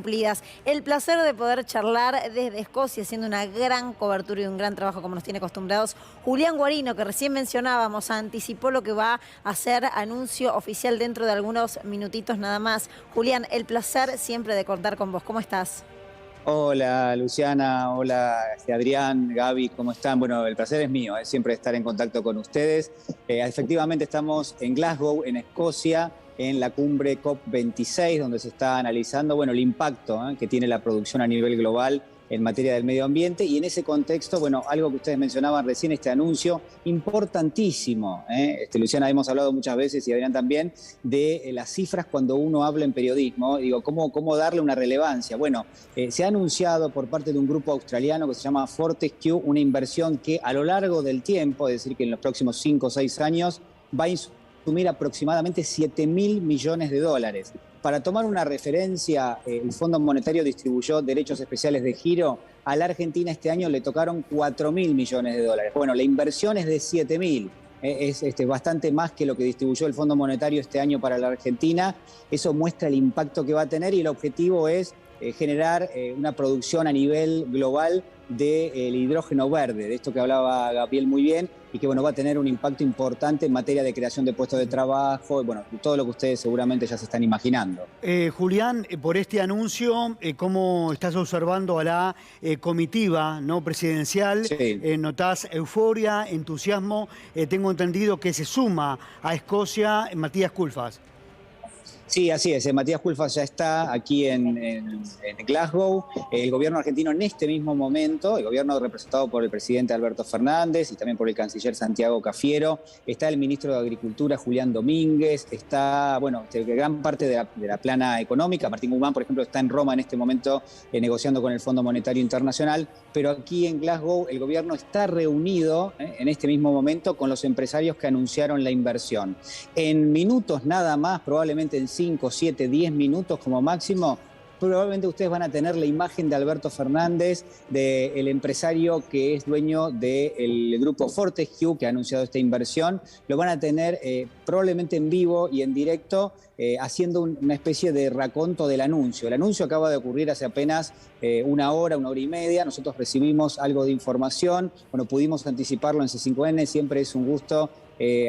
cumplidas. El placer de poder charlar desde Escocia, haciendo una gran cobertura y un gran trabajo como nos tiene acostumbrados. Julián Guarino, que recién mencionábamos, anticipó lo que va a hacer anuncio oficial dentro de algunos minutitos nada más. Julián, el placer siempre de contar con vos. ¿Cómo estás? Hola Luciana, hola Adrián, Gaby, ¿cómo están? Bueno, el placer es mío, siempre estar en contacto con ustedes. Efectivamente estamos en Glasgow, en Escocia, en la cumbre COP26, donde se está analizando el impacto que tiene la producción a nivel global en materia del medio ambiente, y en ese contexto, algo que ustedes mencionaban recién, este anuncio importantísimo. Luciana, hemos hablado muchas veces, y Adrián también, de las cifras cuando uno habla en periodismo. Digo, ¿cómo darle una relevancia? Bueno, se ha anunciado por parte de un grupo australiano que se llama Fortescue una inversión que a lo largo del tiempo, es decir, que en los próximos 5 o 6 años, va a asumir aproximadamente 7.000 millones de dólares. Para tomar una referencia, el Fondo Monetario distribuyó derechos especiales de giro. A la Argentina este año le tocaron 4.000 millones de dólares. Bueno, la inversión es de 7.000. Es bastante más que lo que distribuyó el Fondo Monetario este año para la Argentina. Eso muestra el impacto que va a tener, y el objetivo es generar una producción a nivel global del hidrógeno verde, de esto que hablaba Gabriel muy bien, y que va a tener un impacto importante en materia de creación de puestos de trabajo, y todo lo que ustedes seguramente ya se están imaginando. Julián, por este anuncio, ¿cómo estás observando a la comitiva presidencial? Sí. ¿Notás euforia, entusiasmo? Tengo entendido que se suma a Escocia Matías Culfas. Sí, así es. Matías Culfas ya está aquí en Glasgow. El gobierno argentino en este mismo momento, el gobierno representado por el presidente Alberto Fernández y también por el canciller Santiago Cafiero, está el ministro de Agricultura Julián Domínguez, está, gran parte de la plana económica. Martín Guzmán, por ejemplo, está en Roma en este momento negociando con el Fondo Monetario Internacional, pero aquí en Glasgow el gobierno está reunido en este mismo momento con los empresarios que anunciaron la inversión. En minutos nada más, probablemente en 5, 7, 10 minutos como máximo, probablemente ustedes van a tener la imagen de Alberto Fernández, del empresario que es dueño del grupo Fortescue, que ha anunciado esta inversión. Lo van a tener probablemente en vivo y en directo, haciendo una especie de raconto del anuncio. El anuncio acaba de ocurrir hace apenas una hora y media. Nosotros recibimos algo de información, pudimos anticiparlo en C5N, siempre es un gusto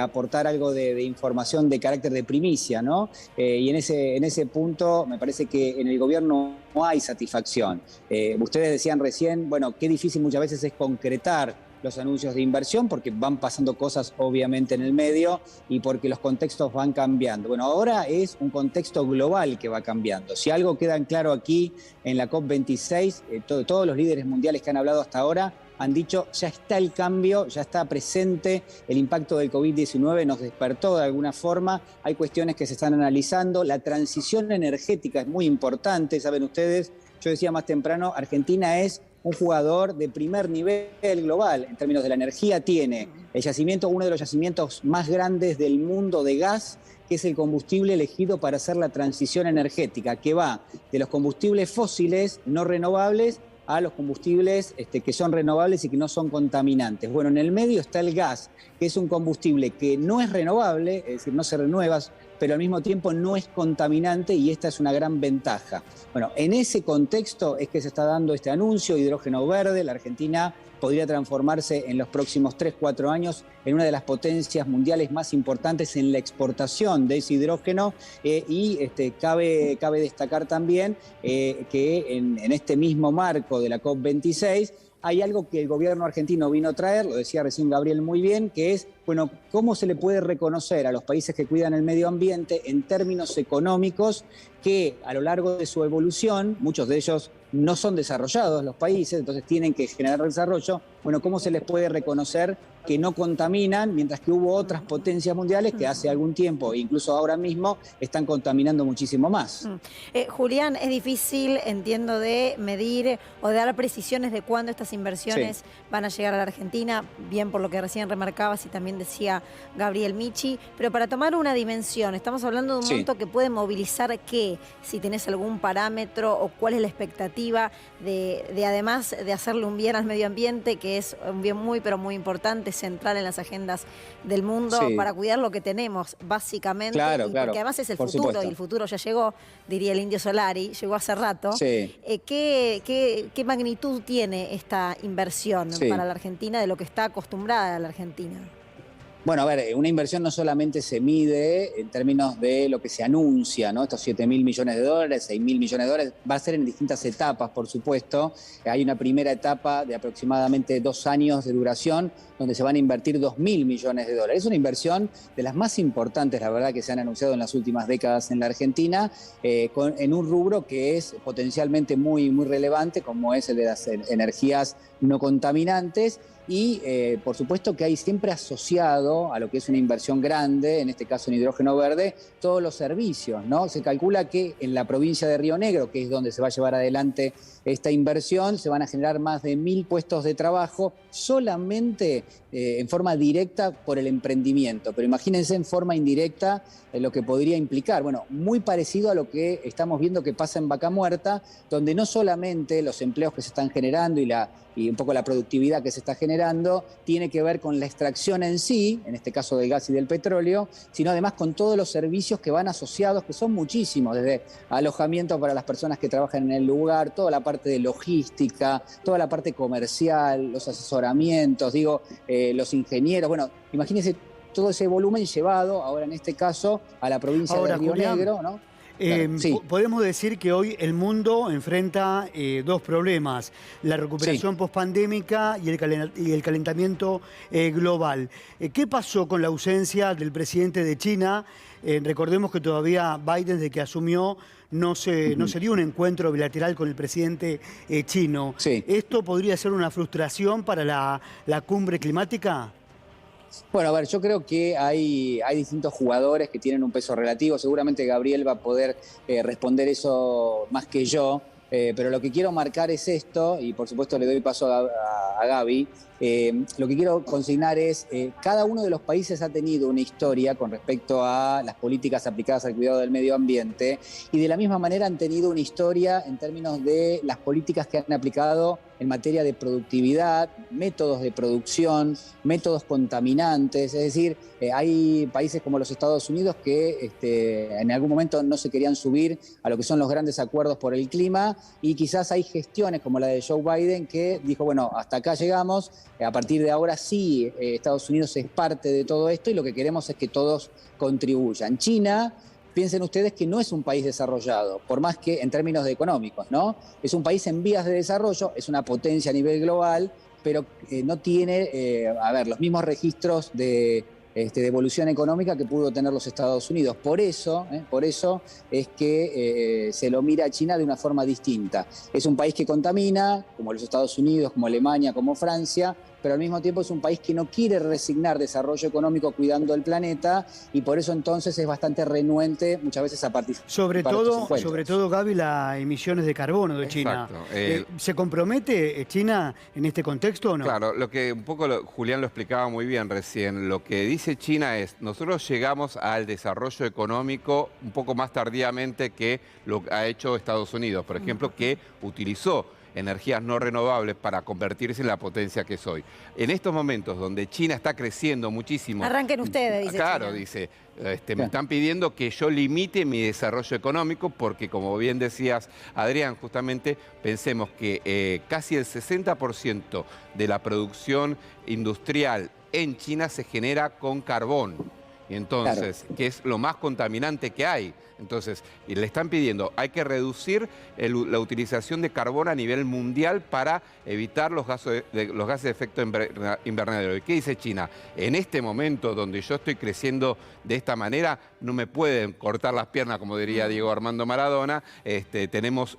aportar algo de información de carácter de primicia, ¿no? Y en ese punto me parece que en el gobierno no hay satisfacción. Ustedes decían recién, qué difícil muchas veces es concretar los anuncios de inversión, porque van pasando cosas obviamente en el medio y porque los contextos van cambiando. Ahora es un contexto global que va cambiando. Si algo queda en claro aquí en la COP26, todos los líderes mundiales que han hablado hasta ahora han dicho, ya está el cambio, ya está presente, el impacto del COVID-19 nos despertó de alguna forma, hay cuestiones que se están analizando, la transición energética es muy importante, saben ustedes, yo decía más temprano, Argentina es un jugador de primer nivel global en términos de la energía. Tiene el yacimiento, uno de los yacimientos más grandes del mundo de gas, que es el combustible elegido para hacer la transición energética, que va de los combustibles fósiles no renovables a los combustibles que son renovables y que no son contaminantes. En el medio está el gas, que es un combustible que no es renovable, es decir, no se renueva, pero al mismo tiempo no es contaminante, y esta es una gran ventaja. En ese contexto es que se está dando este anuncio, hidrógeno verde. La Argentina podría transformarse en los próximos 3, 4 años en una de las potencias mundiales más importantes en la exportación de ese hidrógeno, y cabe destacar también que en este mismo marco de la COP26 hay algo que el gobierno argentino vino a traer, lo decía recién Gabriel muy bien, que es, cómo se le puede reconocer a los países que cuidan el medio ambiente en términos económicos, que a lo largo de su evolución, muchos de ellos no son desarrollados los países, entonces tienen que generar desarrollo. ¿Cómo se les puede reconocer que no contaminan, mientras que hubo otras potencias mundiales que hace algún tiempo, incluso ahora mismo, están contaminando muchísimo más? Julián, es difícil, entiendo, de medir o de dar precisiones de cuándo estas inversiones van a llegar a la Argentina, bien por lo que recién remarcabas y también decía Gabriel Michi, pero para tomar una dimensión, estamos hablando de un monto que puede movilizar ¿qué? qué? Si tenés algún parámetro o cuál es la expectativa de además de hacerle un bien al medio ambiente, que es un bien muy, pero muy importante, central en las agendas del mundo, Sí. para cuidar lo que tenemos, básicamente. Claro, y claro, porque además es el por futuro, supuesto. y el futuro ya llegó, diría el Indio Solari, llegó hace rato. Sí. ¿Qué magnitud tiene esta inversión Sí. para la Argentina de lo que está acostumbrada la Argentina? Bueno, a ver, una inversión no solamente se mide en términos de lo que se anuncia, ¿no? Estos 7.000 millones de dólares, 6.000 millones de dólares, va a ser en distintas etapas, por supuesto. Hay una primera etapa de aproximadamente 2 años de duración, donde se van a invertir 2.000 millones de dólares. Es una inversión de las más importantes, la verdad, que se han anunciado en las últimas décadas en la Argentina, en un rubro que es potencialmente muy, muy relevante, como es el de las energías no contaminantes. Y por supuesto que hay siempre asociado a lo que es una inversión grande, en este caso en hidrógeno verde, todos los servicios, ¿no? Se calcula que en la provincia de Río Negro, que es donde se va a llevar adelante esta inversión, se van a generar más de 1.000 puestos de trabajo solamente en forma directa por el emprendimiento. Pero imagínense en forma indirecta lo que podría implicar. Bueno, muy parecido a lo que estamos viendo que pasa en Vaca Muerta, donde no solamente los empleos que se están generando y un poco la productividad que se está generando tiene que ver con la extracción en sí, en este caso del gas y del petróleo, sino además con todos los servicios que van asociados, que son muchísimos, desde alojamiento para las personas que trabajan en el lugar, toda la parte de logística, toda la parte comercial, los asesoramientos, los ingenieros. Bueno, imagínense todo ese volumen llevado, ahora en este caso, a la provincia de Río Julián, Negro, ¿no? Sí. Podemos decir que hoy el mundo enfrenta dos problemas: la recuperación pospandémica y el calentamiento global. ¿Qué pasó con la ausencia del presidente de China? Recordemos que todavía Biden, desde que asumió, no se dio un encuentro bilateral con el presidente chino. Sí. ¿Esto podría ser una frustración para la cumbre climática? Bueno, a ver, yo creo que hay distintos jugadores que tienen un peso relativo. Seguramente Gabriel va a poder responder eso más que yo, pero lo que quiero marcar es esto, y por supuesto le doy paso a Gaby. Lo que quiero consignar es, cada uno de los países ha tenido una historia con respecto a las políticas aplicadas al cuidado del medio ambiente, y de la misma manera han tenido una historia en términos de las políticas que han aplicado en materia de productividad, métodos de producción, métodos contaminantes. Es decir, hay países como los Estados Unidos que en algún momento no se querían subir a lo que son los grandes acuerdos por el clima, y quizás hay gestiones como la de Joe Biden que dijo, bueno, hasta acá llegamos, a partir de ahora sí, Estados Unidos es parte de todo esto y lo que queremos es que todos contribuyan. China, piensen ustedes que no es un país desarrollado, por más que en términos económicos, ¿no? Es un país en vías de desarrollo, es una potencia a nivel global, pero no tiene, los mismos registros de evolución económica que pudo tener los Estados Unidos. Por eso es que se lo mira a China de una forma distinta. Es un país que contamina, como los Estados Unidos, como Alemania, como Francia, pero al mismo tiempo es un país que no quiere resignar desarrollo económico cuidando el planeta, y por eso entonces es bastante renuente muchas veces a participar. Sobre todo, Gaby, las emisiones de carbono de China. ¿Se compromete China en este contexto o no? Claro, lo que un poco Julián lo explicaba muy bien recién. Lo que dice China es, nosotros llegamos al desarrollo económico un poco más tardíamente que lo ha hecho Estados Unidos, por ejemplo, que utilizó energías no renovables para convertirse en la potencia que es hoy. En estos momentos donde China está creciendo muchísimo... Arranquen ustedes, dice Claro, China. dice, me están pidiendo que yo limite mi desarrollo económico porque, como bien decías, Adrián, justamente pensemos que casi el 60% de la producción industrial en China se genera con carbón. Y entonces, que es lo más contaminante que hay. Entonces, y le están pidiendo, hay que reducir la utilización de carbón a nivel mundial para evitar los gases de efecto invernadero. ¿Y qué dice China? En este momento donde yo estoy creciendo de esta manera, no me pueden cortar las piernas, como diría Diego Armando Maradona. Tenemos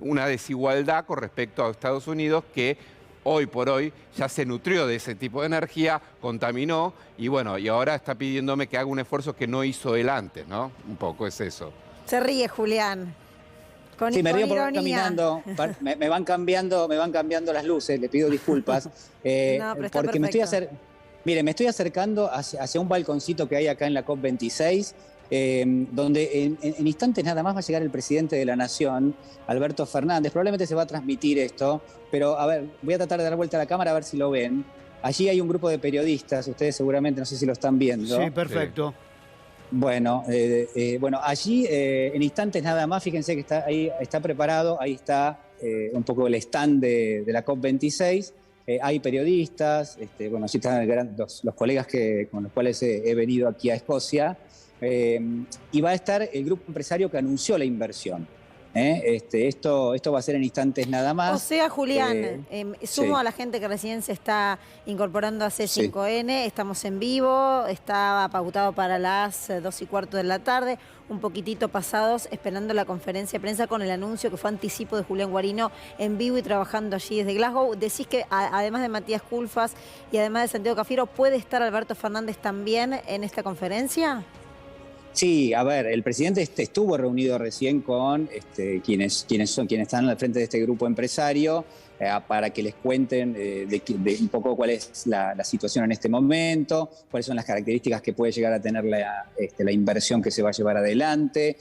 una desigualdad con respecto a Estados Unidos que hoy por hoy ya se nutrió de ese tipo de energía, contaminó y bueno, y ahora está pidiéndome que haga un esfuerzo que no hizo él antes, ¿no? Un poco es eso. Se ríe Julián. Sí, me río con porque caminando, me van cambiando las luces, le pido disculpas. No, pero está porque perfecto. me estoy acercando hacia un balconcito que hay acá en la COP26, donde en instantes nada más va a llegar el presidente de la Nación, Alberto Fernández. Probablemente se va a transmitir esto, pero a ver, voy a tratar de dar vuelta a la cámara a ver si lo ven. Allí hay un grupo de periodistas, ustedes seguramente no sé si lo están viendo. Sí, perfecto. Sí. Bueno, allí en instantes nada más, fíjense que está ahí, está preparado, ahí está un poco el stand de la COP26. Hay periodistas, allí están los colegas con los cuales he venido aquí a Escocia, y va a estar el grupo empresario que anunció la inversión. Esto va a ser en instantes nada más. O sea, Julián, sumo sí. a la gente que recién se está incorporando a C5N, sí. Estamos en vivo, estaba pautado para las 2:15 de la tarde, un poquitito pasados, esperando la conferencia de prensa con el anuncio que fue anticipo de Julián Guarino en vivo y trabajando allí desde Glasgow. Decís que además de Matías Culfas y además de Santiago Cafiero, ¿puede estar Alberto Fernández también en esta conferencia? Sí, a ver, el presidente estuvo reunido recién con quienes están al frente de este grupo empresario para que les cuenten de un poco cuál es la situación en este momento, cuáles son las características que puede llegar a tener la inversión que se va a llevar adelante,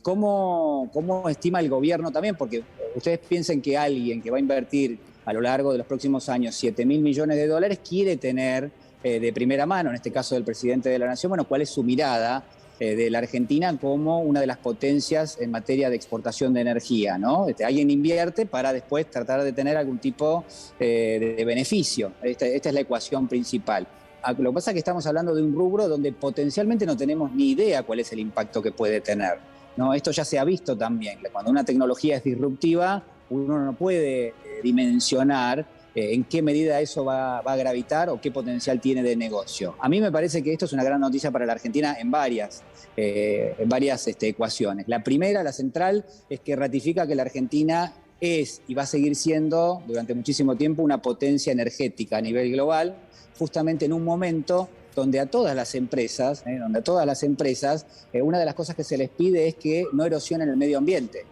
cómo estima el gobierno también, porque ustedes piensen que alguien que va a invertir a lo largo de los próximos años 7.000 millones de dólares quiere tener de primera mano, en este caso del presidente de la Nación, bueno, cuál es su mirada de la Argentina como una de las potencias en materia de exportación de energía, ¿no? Alguien invierte para después tratar de tener algún tipo de beneficio. Esta es la ecuación principal. Lo que pasa es que estamos hablando de un rubro donde potencialmente no tenemos ni idea cuál es el impacto que puede tener, ¿no? Esto ya se ha visto también. Cuando una tecnología es disruptiva, uno no puede dimensionar en qué medida eso va a gravitar o qué potencial tiene de negocio. A mí me parece que esto es una gran noticia para la Argentina en varias ecuaciones. La primera, la central, es que ratifica que la Argentina es y va a seguir siendo durante muchísimo tiempo una potencia energética a nivel global, justamente en un momento donde a todas las empresas, una de las cosas que se les pide es que no erosionen el medio ambiente.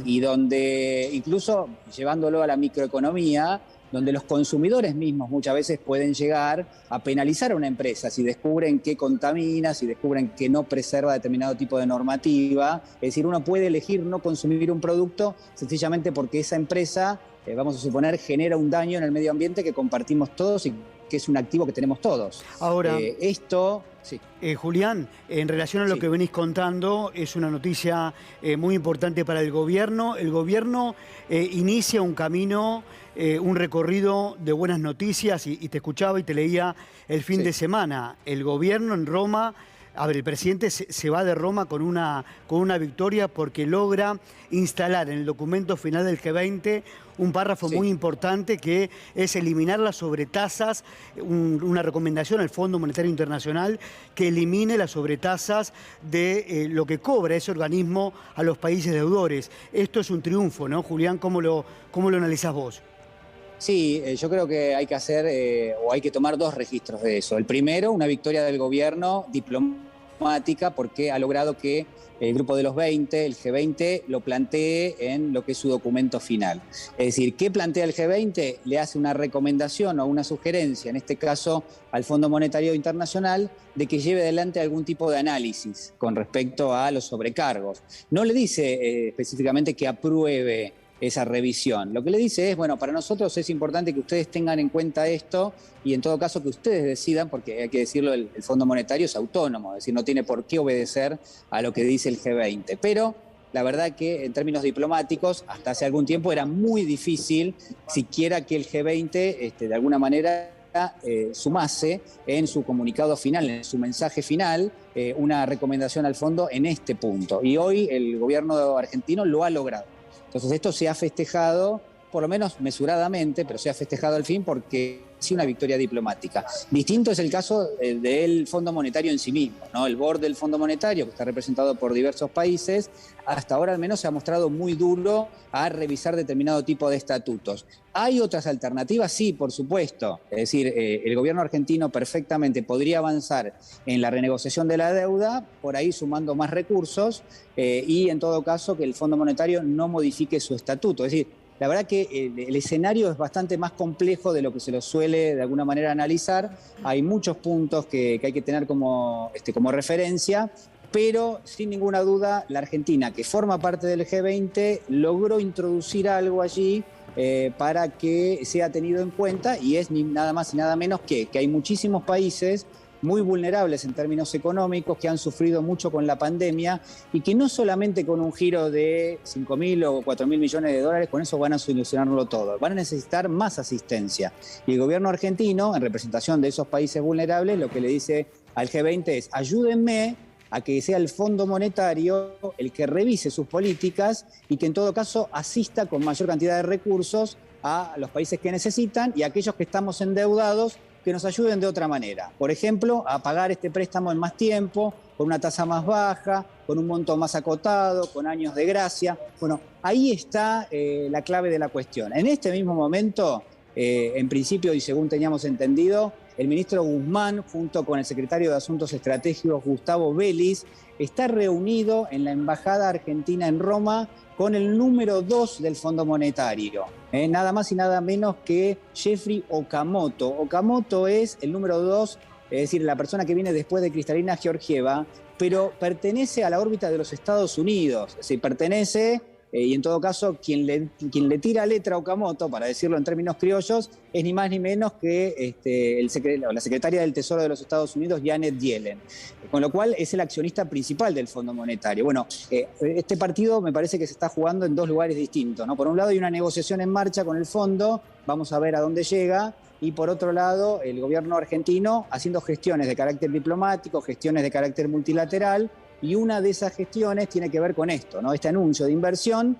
Y donde, incluso llevándolo a la microeconomía, donde los consumidores mismos muchas veces pueden llegar a penalizar a una empresa si descubren que contamina, si descubren que no preserva determinado tipo de normativa. Es decir, uno puede elegir no consumir un producto sencillamente porque esa empresa, vamos a suponer, genera un daño en el medio ambiente que compartimos todos y que es un activo que tenemos todos. Ahora, sí. Julián, en relación a lo que venís contando, es una noticia muy importante para el gobierno. El gobierno inicia un camino, un recorrido de buenas noticias, y te escuchaba y te leía el fin de semana. El gobierno en Roma, a ver, el presidente se va de Roma con una victoria porque logra instalar en el documento final del G20 un párrafo muy importante que es eliminar las sobretasas, una recomendación al Fondo Monetario Internacional que elimine las sobretasas de lo que cobra ese organismo a los países deudores. Esto es un triunfo, ¿no, Julián? ¿Cómo lo analizás vos? Sí, yo creo que hay que hacer o hay que tomar dos registros de eso. El primero, una victoria del gobierno diplomática porque ha logrado que el grupo de los 20, el G20, lo plantee en lo que es su documento final. Es decir, ¿qué plantea el G20? Le hace una recomendación o una sugerencia, en este caso al Fondo Monetario Internacional, de que lleve adelante algún tipo de análisis con respecto a los sobrecargos. No le dice específicamente que apruebe esa revisión. Lo que le dice es, bueno, para nosotros es importante que ustedes tengan en cuenta esto y en todo caso que ustedes decidan, porque hay que decirlo, el Fondo Monetario es autónomo, es decir, no tiene por qué obedecer a lo que dice el G20. Pero la verdad que en términos diplomáticos, hasta hace algún tiempo era muy difícil siquiera que el G20 de alguna manera sumase en su comunicado final, en su mensaje final, una recomendación al fondo en este punto. Y hoy el gobierno argentino lo ha logrado. Entonces esto se ha festejado, por lo menos mesuradamente, pero se ha festejado al fin porque es una victoria diplomática. Distinto es el caso del Fondo Monetario en sí mismo, ¿no? El board del Fondo Monetario, que está representado por diversos países, hasta ahora al menos se ha mostrado muy duro a revisar determinado tipo de estatutos. ¿Hay otras alternativas? Sí, por supuesto. Es decir, el gobierno argentino perfectamente podría avanzar en la renegociación de la deuda, por ahí sumando más recursos y en todo caso que el Fondo Monetario no modifique su estatuto. Es decir, la verdad que el escenario es bastante más complejo de lo que se lo suele de alguna manera analizar. Hay muchos puntos que hay que tener como referencia, pero sin ninguna duda la Argentina, que forma parte del G20, logró introducir algo allí para que sea tenido en cuenta, y es nada más y nada menos que hay muchísimos países muy vulnerables en términos económicos, que han sufrido mucho con la pandemia y que no solamente con un giro de 5.000 o 4.000 millones de dólares, con eso van a solucionarlo todo. Van a necesitar más asistencia. Y el gobierno argentino, en representación de esos países vulnerables, lo que le dice al G20 es: ayúdenme a que sea el Fondo Monetario el que revise sus políticas y que en todo caso asista con mayor cantidad de recursos a los países que necesitan y a aquellos que estamos endeudados, que nos ayuden de otra manera. Por ejemplo, a pagar este préstamo en más tiempo, con una tasa más baja, con un monto más acotado, con años de gracia. Bueno, ahí está la clave de la cuestión. En este mismo momento, en principio y según teníamos entendido, el ministro Guzmán, junto con el secretario de Asuntos Estratégicos, Gustavo Vélez, está reunido en la Embajada Argentina en Roma con el número 2 del Fondo Monetario, nada más y nada menos que Jeffrey Okamoto. Okamoto es el número 2, es decir, la persona que viene después de Kristalina Georgieva, pero pertenece a la órbita de los Estados Unidos, es decir, pertenece... y en todo caso, quien le tira letra a Okamoto, para decirlo en términos criollos, es ni más ni menos que la secretaria del Tesoro de los Estados Unidos, Janet Yellen. Con lo cual es el accionista principal del Fondo Monetario. Bueno, este partido me parece que se está jugando en dos lugares distintos, ¿no? Por un lado hay una negociación en marcha con el fondo, vamos a ver a dónde llega. Y por otro lado, el gobierno argentino haciendo gestiones de carácter diplomático, gestiones de carácter multilateral, y una de esas gestiones tiene que ver con esto, ¿no? Este anuncio de inversión,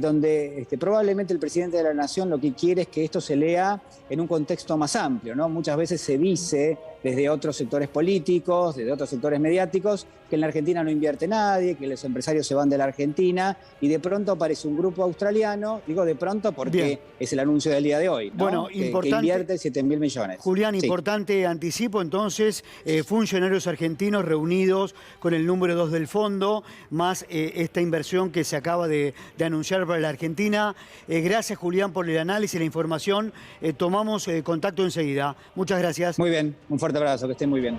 donde probablemente el presidente de la Nación lo que quiere es que esto se lea en un contexto más amplio, ¿no? Muchas veces se dice desde otros sectores políticos, desde otros sectores mediáticos, que en la Argentina no invierte nadie, que los empresarios se van de la Argentina, y de pronto aparece un grupo australiano, digo de pronto porque Bien. es el anuncio del día de hoy, ¿no? Bueno, que importante, invierte 7.000 millones. Julián, Sí. importante anticipo entonces, funcionarios argentinos reunidos con el número 2 del fondo, más esta inversión que se acaba de anunciar para la Argentina. Gracias, Julián, por el análisis y la información. Tomamos contacto enseguida. Muchas gracias. Muy bien, un fuerte abrazo, que estén muy bien.